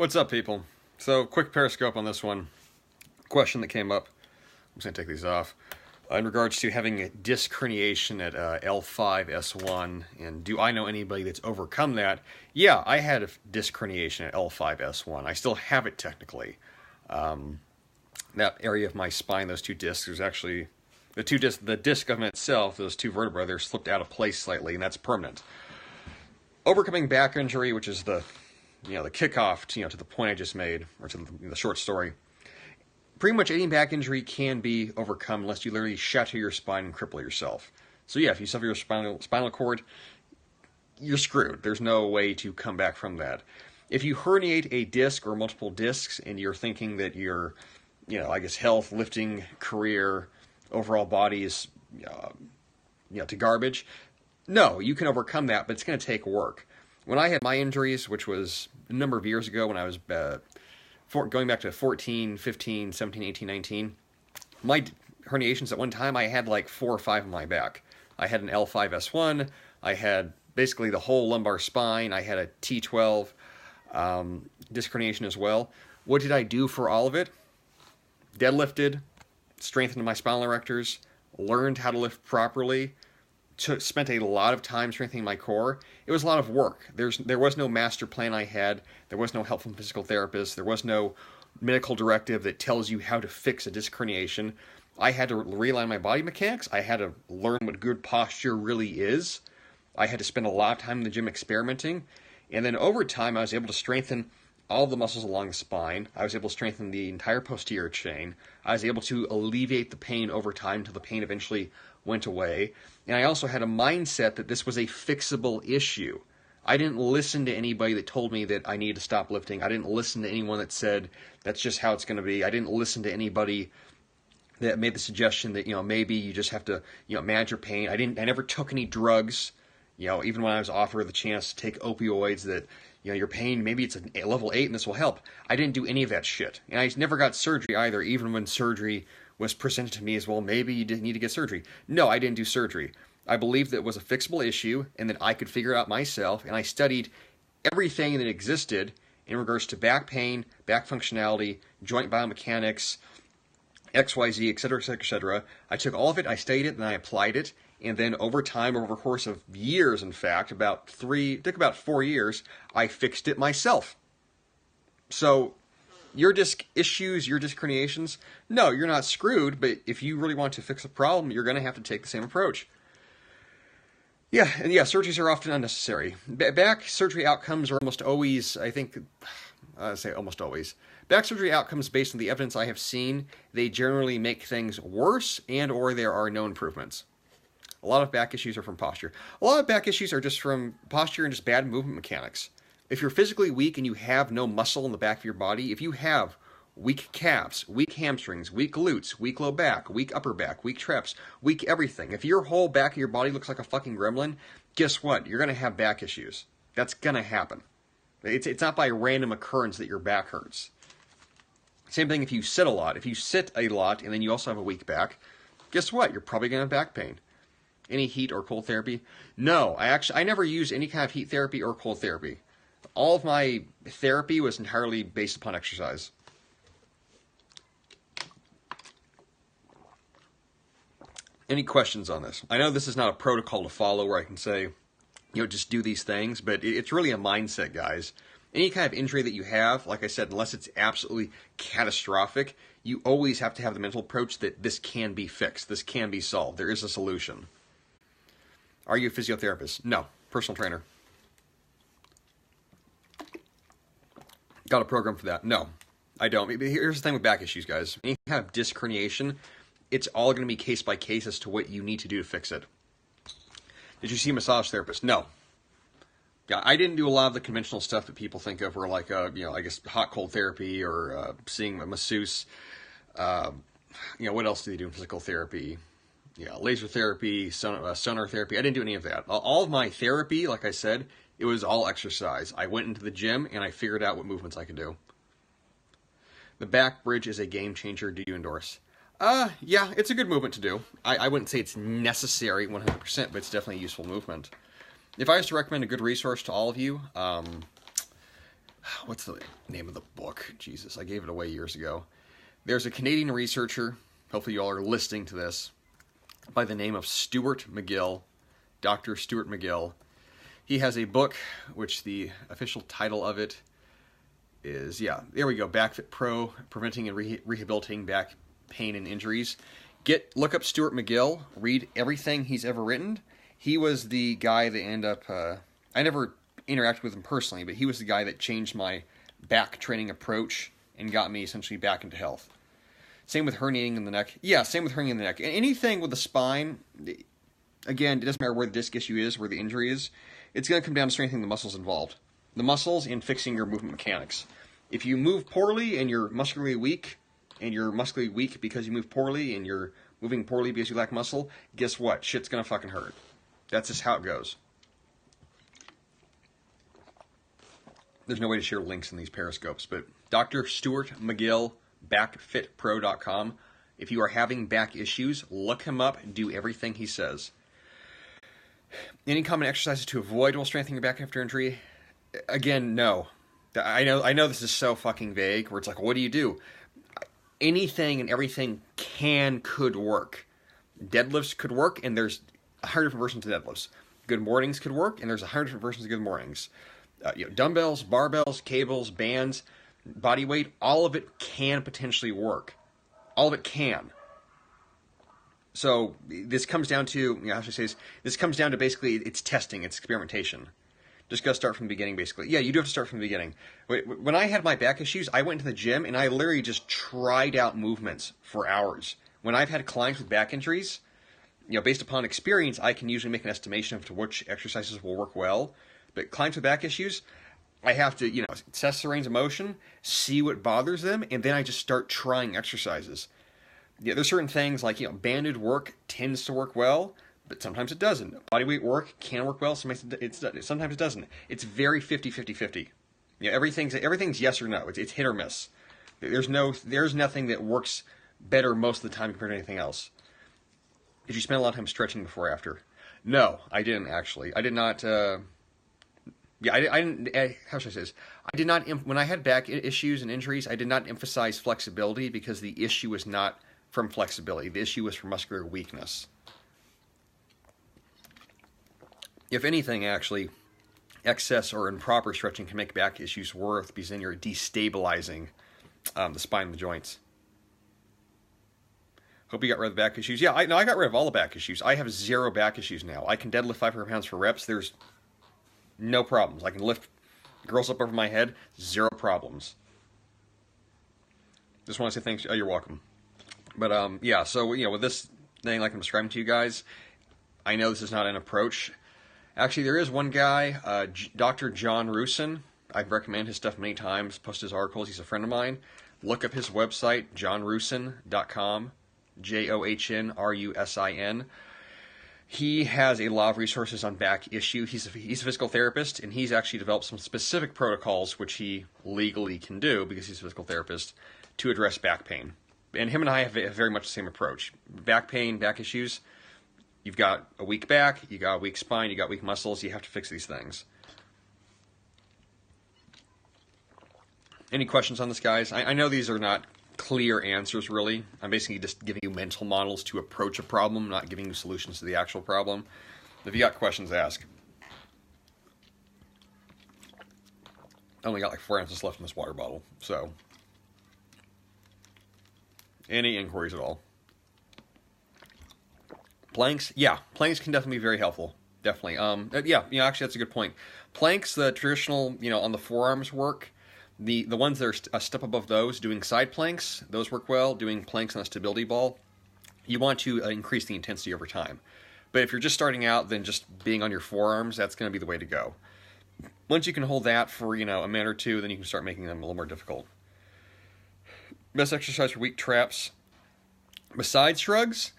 What's up, people? So, quick Periscope on this one. Question that came up. I'm just going to take these off. In regards to having a disc herniation at L5S1, and do I know anybody that's overcome that? Yeah, I had a disc herniation at L5S1. I still have it technically. That area of my spine, those two discs, there's actually the disc of itself, those two vertebrae, they're slipped out of place slightly, and that's permanent. Overcoming back injury, which is the kickoff to the point I just made, or to the short story. Pretty much any back injury can be overcome unless you literally shatter your spine and cripple yourself. So yeah, if you sever your spinal cord, you're screwed. There's no way to come back from that. If you herniate a disc or multiple discs and you're thinking that your, health, lifting, career, overall body is, to garbage, no, you can overcome that, but it's going to take work. When I had my injuries, which was a number of years ago when I was going back to 14, 15, 17, 18, 19, my herniations at one time, I had like 4 or 5 in my back. I had an L5S1, I had basically the whole lumbar spine, I had a T12 disc herniation as well. What did I do for all of it? Deadlifted, strengthened my spinal erectors, learned how to lift properly, spent a lot of time strengthening my core. It was a lot of work. There was no master plan I had. There was no help from physical therapists. There was no medical directive that tells you how to fix a disc herniation. I had to realign my body mechanics. I had to learn what good posture really is. I had to spend a lot of time in the gym experimenting. And then over time, I was able to strengthen all the muscles along the spine. I was able to strengthen the entire posterior chain. I was able to alleviate the pain over time until the pain eventually went away. And I also had a mindset that this was a fixable issue. I didn't listen to anybody that told me that I needed to stop lifting. I didn't listen to anyone that said that's just how it's going to be. I didn't listen to anybody that made the suggestion that, maybe you just have to, manage your pain. I never took any drugs, even when I was offered the chance to take opioids that, your pain, maybe it's a level 8 and this will help. I didn't do any of that shit. And I never got surgery either, even when surgery was presented to me as, well, maybe you didn't need to get surgery. No, I didn't do surgery. I believed that it was a fixable issue and that I could figure it out myself, and I studied everything that existed in regards to back pain, back functionality, joint biomechanics, XYZ, etc., etc., etc. I took all of it, I studied it, and I applied it, and then over time, over a course of years, in fact, took about 4 years, I fixed it myself. So, your disc issues, your disc herniations, no, you're not screwed, but if you really want to fix a problem, you're going to have to take the same approach. Yeah, and surgeries are often unnecessary. Back surgery outcomes are almost always, I say almost always. Back surgery outcomes, based on the evidence I have seen, they generally make things worse and or there are no improvements. A lot of back issues are from posture. A lot of back issues are just from posture and just bad movement mechanics. If you're physically weak and you have no muscle in the back of your body, if you have weak calves, weak hamstrings, weak glutes, weak low back, weak upper back, weak traps, weak everything, if your whole back of your body looks like a fucking gremlin, guess what? You're going to have back issues. That's going to happen. It's not by random occurrence that your back hurts. Same thing if you sit a lot. If you sit a lot and then you also have a weak back, guess what? You're probably going to have back pain. Any heat or cold therapy? No, I never used any kind of heat therapy or cold therapy. All of my therapy was entirely based upon exercise. Any questions on this? I know this is not a protocol to follow where I can say, just do these things, but it's really a mindset, guys. Any kind of injury that you have, like I said, unless it's absolutely catastrophic, you always have to have the mental approach that this can be fixed, this can be solved, there is a solution. Are you a physiotherapist? No. Personal trainer. Got a program for that? No, I don't. Here's the thing with back issues, guys. Any kind of disc herniation, it's all going to be case by case as to what you need to do to fix it. Did you see a massage therapist? No. Yeah, I didn't do a lot of the conventional stuff that people think of, or like, hot cold therapy or seeing a masseuse. What else do they do in physical therapy? Yeah, laser therapy, sonar therapy. I didn't do any of that. All of my therapy, like I said, it was all exercise. I went into the gym and I figured out what movements I could do. The back bridge is a game changer. Do you endorse? Yeah, it's a good movement to do. I wouldn't say it's necessary 100%, but it's definitely a useful movement. If I was to recommend a good resource to all of you, what's the name of the book? Jesus, I gave it away years ago. There's a Canadian researcher, hopefully you all are listening to this, by the name of Stuart McGill, Dr. Stuart McGill. He has a book, which the official title of it is, yeah, there we go, BackFit Pro, Preventing and Rehabilitating Back Pain and Injuries. Look up Stuart McGill, read everything he's ever written. He was the guy that ended up, I never interacted with him personally, but he was the guy that changed my back training approach and got me essentially back into health. Same with herniating in the neck. Yeah, same with herniating in the neck. Anything with the spine, again, it doesn't matter where the disc issue is, where the injury is, it's going to come down to strengthening the muscles involved. The muscles and fixing your movement mechanics. If you move poorly and you're muscularly weak, because you move poorly and you're moving poorly because you lack muscle, guess what? Shit's going to fucking hurt. That's just how it goes. There's no way to share links in these periscopes, but Dr. Stuart McGill, BackFitPro.com. If you are having back issues, look him up and do everything he says. Any common exercises to avoid while strengthening your back after injury? Again, no. I know this is so fucking vague, where it's like, what do you do? Anything and everything could work. Deadlifts could work, and there's 100 different versions of deadlifts. Good mornings could work, and there's 100 different versions of good mornings. Dumbbells, barbells, cables, bands, body weight, all of it can potentially work. All of it can. So this comes down to, this comes down to basically it's testing, it's experimentation. Just got to start from the beginning, basically. Yeah, you do have to start from the beginning. When I had my back issues, I went to the gym and I literally just tried out movements for hours. When I've had clients with back injuries, based upon experience, I can usually make an estimation of to which exercises will work well. But clients with back issues, I have to, assess the range of motion, see what bothers them, and then I just start trying exercises. Yeah, there's certain things like, banded work tends to work well, but sometimes it doesn't. Bodyweight work can work well, sometimes it doesn't. It's very 50-50-50. Everything's yes or no. It's hit or miss. There's nothing that works better most of the time compared to anything else. Did you spend a lot of time stretching before or after? No, I didn't actually. I did not. I didn't. How should I say this? I did not. When I had back issues and injuries, I did not emphasize flexibility because the issue was not from flexibility. The issue was from muscular weakness. If anything, actually, excess or improper stretching can make back issues worse because then you're destabilizing the spine and the joints. Hope you got rid of the back issues. Yeah, I got rid of all the back issues. I have 0 back issues now. I can deadlift 500 pounds for reps. There's no problems. I can lift girls up over my head. 0 problems. Just want to say thanks. Oh, you're welcome. But yeah, so with this thing like I'm describing to you guys, I know this is not an approach. Actually, there is one guy, Dr. John Rusin. I've recommended his stuff many times, posted his articles. He's a friend of mine. Look up his website, johnrusin.com, JOHNRUSIN. He has a lot of resources on back issue. He's a physical therapist, and he's actually developed some specific protocols, which he legally can do because he's a physical therapist, to address back pain. And him and I have very much the same approach. Back pain, back issues, you've got a weak back, you got a weak spine, you got weak muscles, you have to fix these things. Any questions on this, guys? I know these are not clear answers, really. I'm basically just giving you mental models to approach a problem, not giving you solutions to the actual problem. If you got questions, ask. I only got like 4 ounces left in this water bottle, so any inquiries at all? Planks? Yeah, planks can definitely be very helpful. Definitely. Yeah, actually that's a good point. Planks, the traditional, on the forearms work. The ones that are a step above those, doing side planks, those work well. Doing planks on a stability ball, you want to increase the intensity over time. But if you're just starting out, then just being on your forearms, that's going to be the way to go. Once you can hold that for, a minute or two, then you can start making them a little more difficult. Best exercise for weak traps besides shrugs?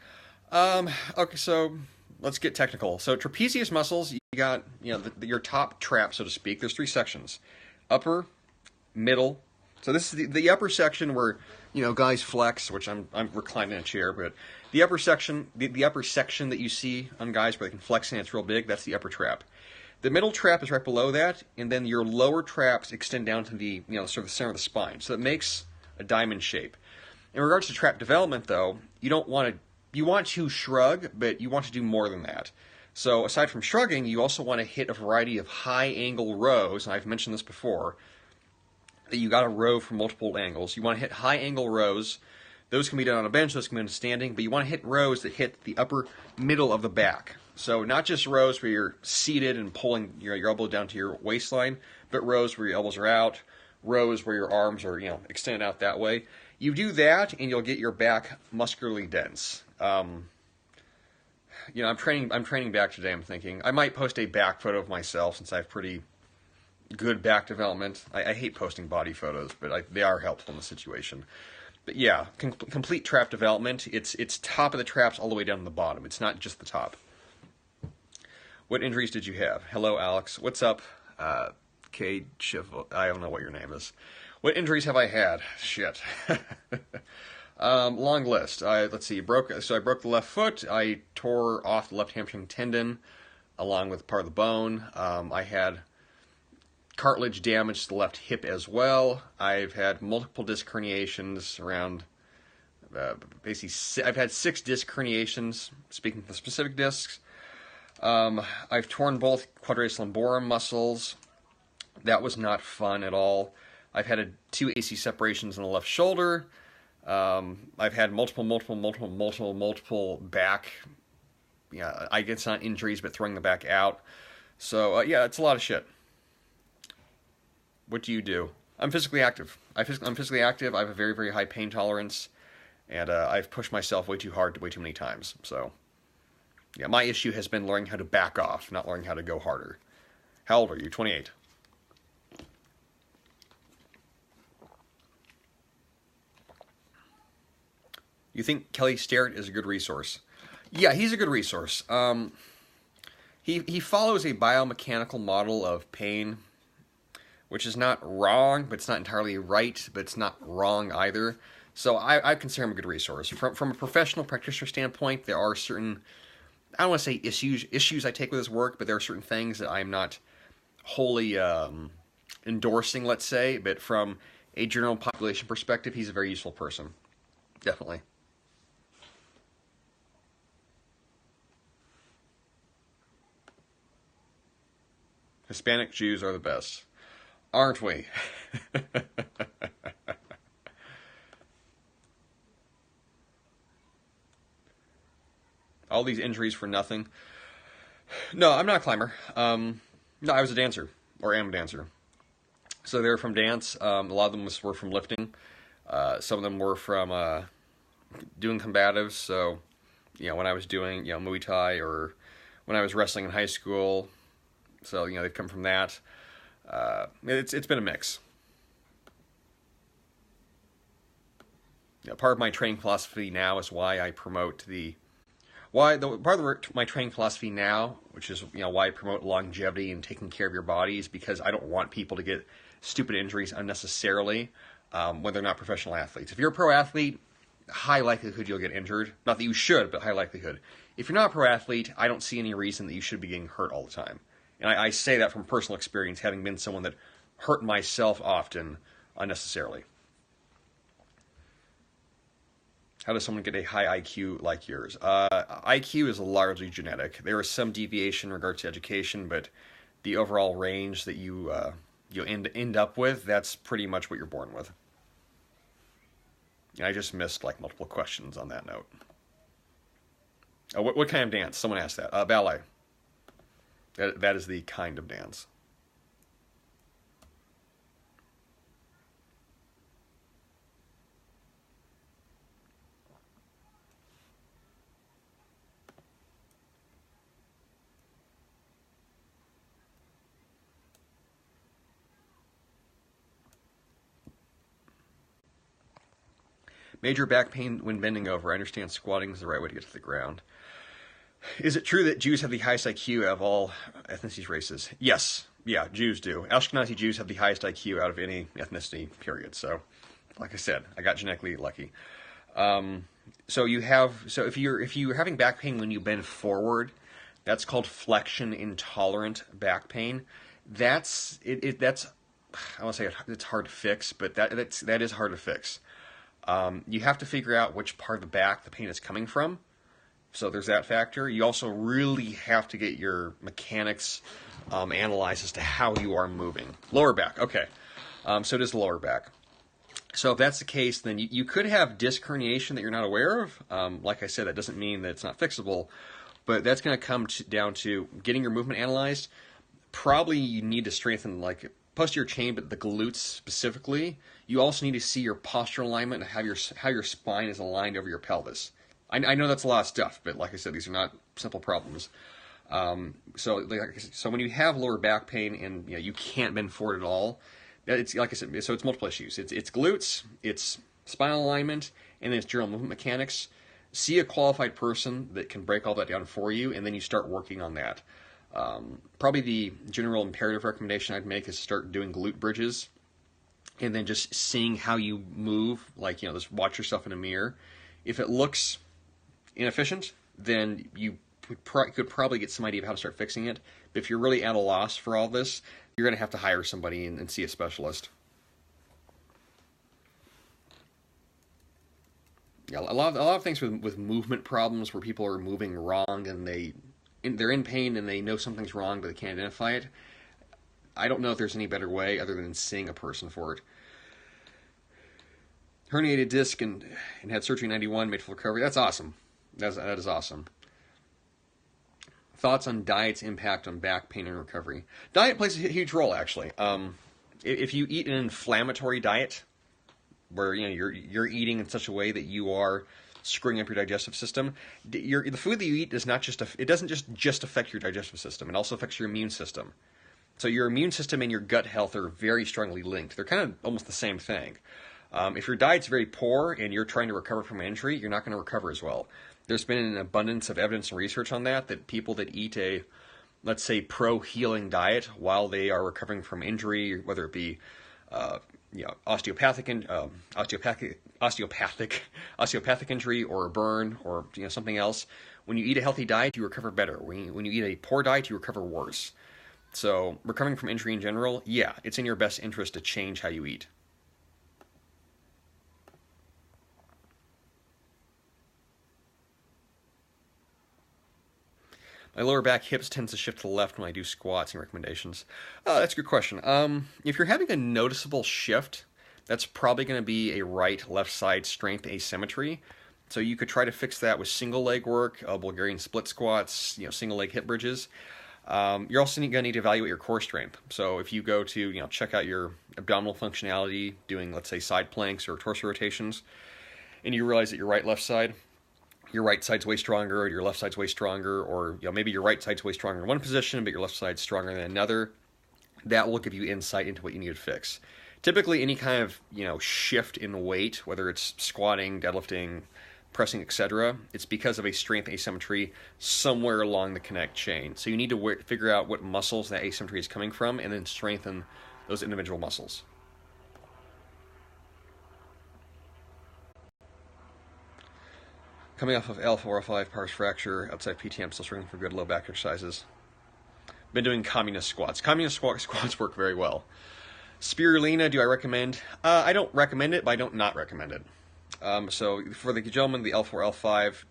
Okay, so let's get technical. So trapezius muscles, you got, your top trap, so to speak. There's 3 sections. Upper, middle. So this is the upper section where, guys flex, which I'm reclining in a chair, but the upper section, the upper section that you see on guys where they can flex and it's real big, that's the upper trap. The middle trap is right below that, and then your lower traps extend down to the sort of the center of the spine. So it makes a diamond shape. In regards to trap development, though, you want to shrug, but you want to do more than that. So aside from shrugging, you also want to hit a variety of high angle rows, and I've mentioned this before, that you got to row from multiple angles. You want to hit high angle rows. Those can be done on a bench, those can be done standing, but you want to hit rows that hit the upper middle of the back. So not just rows where you're seated and pulling your elbow down to your waistline, but rows where your elbows are out, rows where your arms are extended out that way. You do that, and you'll get your back muscularly dense. I'm training back today. I'm thinking I might post a back photo of myself since I have pretty good back development. I hate posting body photos, but they are helpful in the situation. But yeah, complete trap development. It's top of the traps all the way down to the bottom. It's not just the top. What injuries did you have? Hello, Alex. What's up? Cade Chivel. I don't know what your name is. What injuries have I had? Shit. Long list. Let's see. I broke the left foot. I tore off the left hamstring tendon, along with part of the bone. I had cartilage damage to the left hip as well. I've had multiple disc herniations around. Basically, I've had 6 disc herniations. Speaking of the specific discs, I've torn both quadratus lumborum muscles. That was not fun at all. I've had 2 AC separations in the left shoulder. I've had multiple back. Yeah, I guess not injuries, but throwing the back out. So yeah, it's a lot of shit. What do you do? I'm physically active. I'm physically active. I have a very, very high pain tolerance, and I've pushed myself way too hard, way too many times. So yeah, my issue has been learning how to back off, not learning how to go harder. How old are you? 28. You think Kelly Starrett is a good resource? Yeah, he's a good resource. He follows a biomechanical model of pain, which is not wrong, but it's not entirely right, but it's not wrong either. So I consider him a good resource. From a professional practitioner standpoint, there are certain, I don't want to say issues I take with his work, but there are certain things that I'm not wholly endorsing, let's say. But from a general population perspective, he's a very useful person. Definitely. Hispanic Jews are the best. Aren't we? All these injuries for nothing. No, I'm not a climber. No, I was a dancer, or am a dancer. So they were from dance. A lot of them were from lifting. Some of them were from doing combatives. So, when I was doing, Muay Thai, or when I was wrestling in high school. So, they've come from that. It's been a mix. Part of my training philosophy now is why I promote part of my training philosophy now, which is why I promote longevity and taking care of your body, is because I don't want people to get stupid injuries unnecessarily when they're not professional athletes. If you're a pro athlete, high likelihood you'll get injured. Not that you should, but high likelihood. If you're not a pro athlete, I don't see any reason that you should be getting hurt all the time. And I say that from personal experience, having been someone that hurt myself often unnecessarily. How does someone get a high IQ like yours? IQ is largely genetic. There is some deviation in regards to education, but the overall range that you end up with, that's pretty much what you're born with. And I just missed multiple questions on that note. What kind of dance? Someone asked that. Ballet. That is the kind of dance. Major back pain when bending over. I understand squatting is the right way to get to the ground. Is it true that Jews have the highest IQ of all ethnicities, races? Yes. Yeah, Jews do. Ashkenazi Jews have the highest IQ out of any ethnicity, period. So, like I said, I got genetically lucky. So if you're having back pain when you bend forward, That's called flexion intolerant back pain. That's I won't say it's hard to fix, but that is hard to fix. You have to figure out which part of the back the pain is coming from. So there's that factor. You also really have to get your mechanics analyzed as to how you are moving. Lower back, okay. So it is the lower back. So if that's the case, then you could have disc herniation that you're not aware of. Like I said, that doesn't mean that it's not fixable, but that's going to come down to getting your movement analyzed. Probably you need to strengthen like posterior chain, but the glutes specifically. You also need to see your postural alignment and how your spine is aligned over your pelvis. I know that's a lot of stuff, but like I said, these are not simple problems. So when you have lower back pain and you can't bend forward at all, it's like I said, so it's multiple issues. It's glutes, it's spinal alignment, and then it's general movement mechanics. See a qualified person that can break all that down for you, and then you start working on that. Probably the general imperative recommendation I'd make is start doing glute bridges, and then just seeing how you move. Like just watch yourself in a mirror. If it looks inefficient, then you could probably get some idea of how to start fixing it. But if you're really at a loss for all this, you're going to have to hire somebody and see a specialist. Yeah, a lot of things with movement problems where people are moving wrong and they're in pain and they know something's wrong but they can't identify it. I don't know if there's any better way other than seeing a person for it. Herniated disc and had surgery in 91, made full recovery. That's awesome. That is awesome. Thoughts on diet's impact on back pain and recovery? Diet plays a huge role, actually. If you eat an inflammatory diet, where you're eating in such a way that you are screwing up your digestive system, the food that you eat doesn't just affect your digestive system. It also affects your immune system. So your immune system and your gut health are very strongly linked. They're kind of almost the same thing. If your diet's very poor and you're trying to recover from an injury, you're not going to recover as well. There's been an abundance of evidence and research on that people that eat a, let's say, pro-healing diet while they are recovering from injury, whether it be osteopathic injury or a burn or something else. When you eat a healthy diet, you recover better. When you eat a poor diet, you recover worse. So recovering from injury in general, yeah, it's in your best interest to change how you eat. My lower back hips tends to shift to the left when I do squats. Any recommendations? That's a good question. If you're having a noticeable shift, that's probably going to be a right-left side strength asymmetry. So you could try to fix that with single leg work, Bulgarian split squats, single leg hip bridges. You're also going to need to evaluate your core strength. So if you go to check out your abdominal functionality, doing let's say side planks or torso rotations, and you realize that your right-left side, your right side's way stronger, or your left side's way stronger, or maybe your right side's way stronger in one position, but your left side's stronger than another, that will give you insight into what you need to fix. Typically, any kind of shift in weight, whether it's squatting, deadlifting, pressing, etc., it's because of a strength asymmetry somewhere along the connect chain. So you need to figure out what muscles that asymmetry is coming from, and then strengthen those individual muscles. Coming off of L4, L5, pars fracture, outside PTM, still struggling for good low back exercises. Been doing communist squats. Communist squats work very well. Spirulina, do I recommend? I don't recommend it, but I don't not recommend it. So for the gentleman, the L4, L5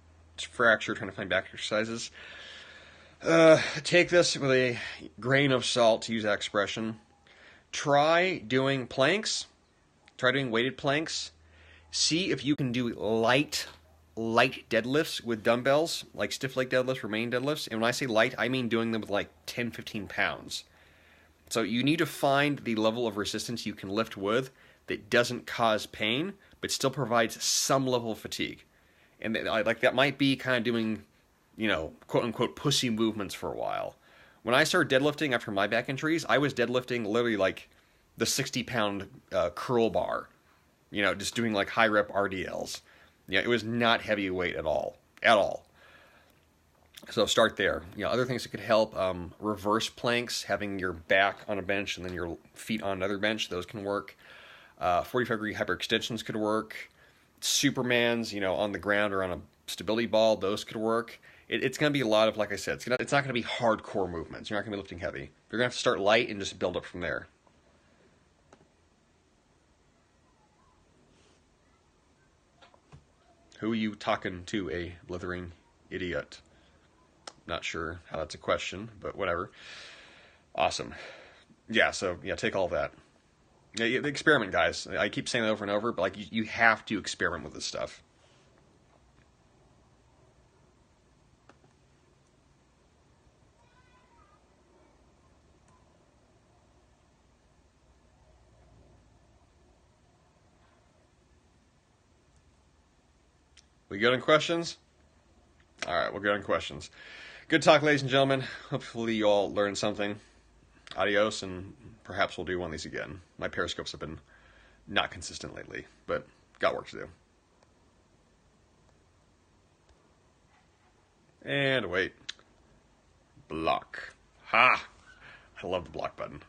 fracture, trying to find back exercises, take this with a grain of salt, to use that expression. Try doing planks. Try doing weighted planks. See if you can do light deadlifts with dumbbells, like stiff leg deadlifts, remaining deadlifts. And when I say light, I mean doing them with like 10, 15 pounds. So you need to find the level of resistance you can lift with that doesn't cause pain, but still provides some level of fatigue. And that might be kind of doing, quote unquote, pussy movements for a while. When I started deadlifting after my back injuries, I was deadlifting literally like the 60-pound curl bar, just doing like high rep RDLs. It was not heavyweight at all. So start there. Other things that could help, reverse planks, having your back on a bench and then your feet on another bench, those can work. 45-degree hyperextensions could work. Supermans, on the ground or on a stability ball, those could work. it's going to be a lot of, like I said, it's not going to be hardcore movements. You're not going to be lifting heavy. You're going to have to start light and just build up from there. Who are you talking to, a blithering idiot? Not sure how that's a question, but whatever. Awesome. Yeah, so, yeah, take all that. Yeah, experiment, guys. I keep saying that over and over, but like you have to experiment with this stuff. We good on questions? All right, we're good on questions. Good talk, ladies and gentlemen. Hopefully you all learned something. Adios, and perhaps we'll do one of these again. My periscopes have been not consistent lately, but got work to do. And wait. Block. Ha! I love the block button.